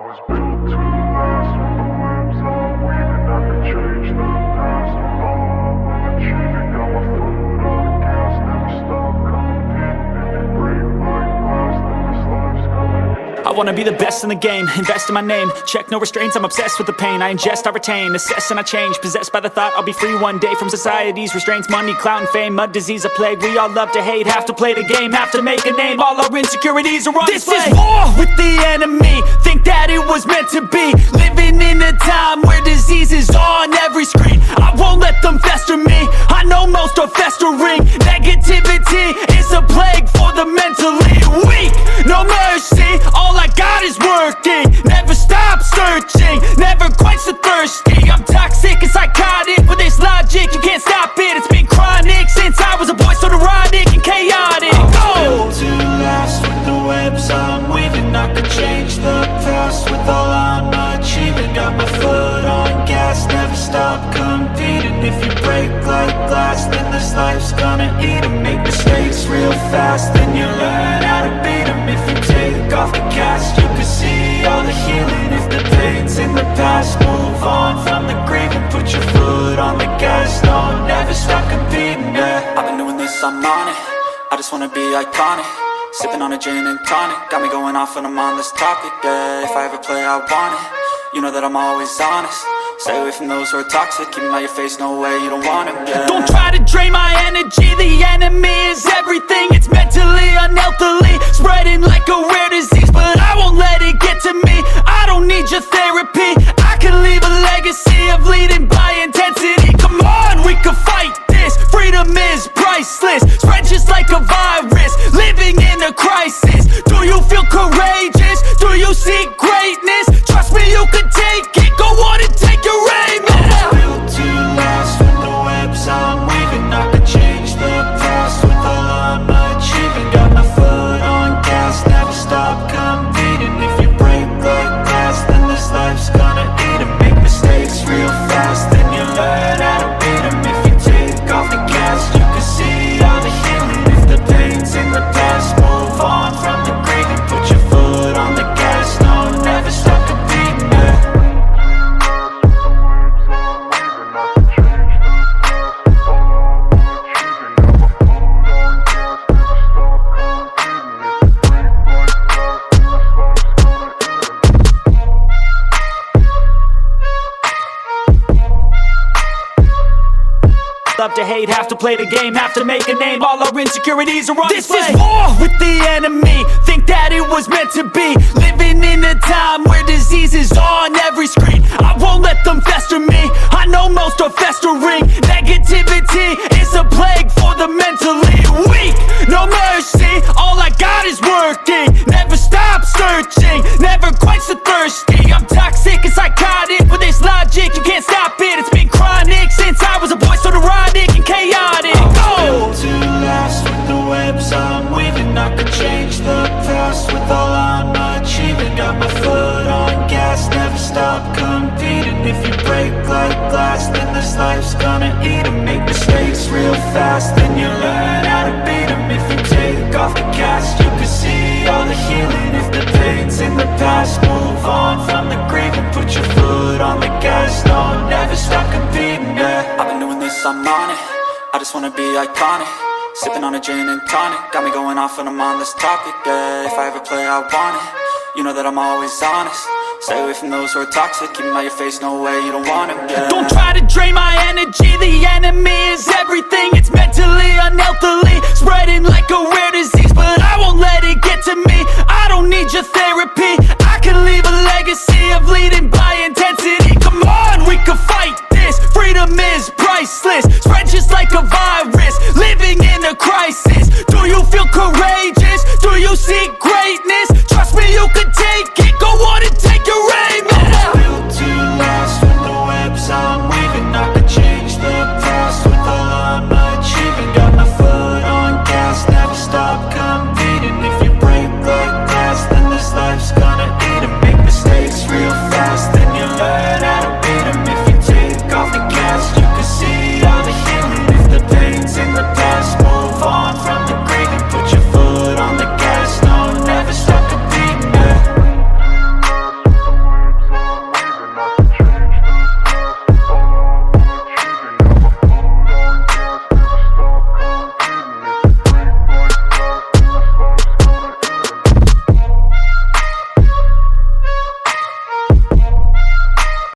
was built to last. With the webs I'm weaving, I could change the past. With all I'm achieving, got my foot on the gas. Never stop competing. If you break like glass, then this life's gonna. I wanna be the best in the game, invest in my name. Check no restraints, I'm obsessed with the pain. I ingest, I retain, assess and I change. Possessed by the thought I'll be free one day from society's restraints. Money, clout and fame, mud, disease, a plague. We all love to hate, have to play the game, have to make a name. All our insecurities are on display. This is war with the enemy, think that it was meant to be. Living in a time where disease is on every screen. I won't let them fester me, I know most are festering. Negativity is a plague for the mentally weak. No mercy, all I got is working. Never stop searching, never quite so thirsty. I'm toxic and psychotic, with this logic you can't stop it. It's been chronic since I was a boy, so neurotic and chaotic. Built to last. With the webs I'm weaving, I could change the past. With all I'm achieving, got my foot on gas. Never stop competing. If you break like glass, then this life's gonna eat 'em. Make mistakes real fast, then you learn how to beat 'em. If you take off the cast, you can see all the healing. If the pain's in the past, move on from the grave and put your foot on the gas. No, never stop competing, yeah. I've been doing this, I'm on it. I just wanna be iconic. Sipping on a gin and tonic, got me going off when I'm on this topic, yeah. If I ever play, I want it. You know that I'm always honest. Stay away from those who are toxic. Keep 'em out your face, no way, you don't want it, yeah. Don't try to drain my energy. The enemy is everything. It's mentally, unhealthily, spreading like a rare disease. But I won't let it get to me. I don't need your therapy. I can leave a legacy of leading by intensity. Come on, we can fight this. Freedom is priceless. Spread just like a virus. Living in a crisis. Do you feel courageous? Do you seek greatness? Trust me, you can take it. Go on and take your aim. Built to last. With the webs I'm weaving, I could change the past. With all I'm achieving, got my foot on gas. Never stop competing. If you break like glass, then this life's gonna eat 'em. Make mistakes real fast, then you learn how to beat 'em. If you take off the cast, you can see all the healing. If the pain's in the past, move on from the grave and put your foot on the gas. No, never stop competing, yeah. Love to hate, have to play the game, have to make a name. All our insecurities are on display. This is war with the enemy, think that it was meant to be. Living in a time where disease is on every screen. I won't let them fester me, I know most are festering. Negativity is a plague for the mentally weak. No mercy, all I got is working. Never stop searching, never quite so thirsty. I'm toxic and psychotic, with this logic you can't stop it. It's been chronic since I was a boy, so neurotic and chaotic. Built to last. With the webs I'm weaving, I could change the past. With all I'm achieving, got my foot on gas. Never stop competing. If you break like glass, then this life's gonna eat 'em. Make mistakes real fast, then you learn how to beat 'em. If you take off the cast, you can see all the healing. If the pain's in the past, move on from the grave and put your foot on the gas. No, never stop competing, yeah. I've been doing this, I'm on it. I just wanna be iconic. Sipping on a gin and tonic, got me going off when I'm on this topic, yeah. If I ever play, I want it. You know that I'm always honest. Stay away from those who are toxic. Keep 'em out your face, no way, you don't want it, yeah. Don't try to drain my energy. The enemy is everything. It's mentally, unhealthily, spreading like a rare disease. But I won't let it get to me. I don't need your therapy.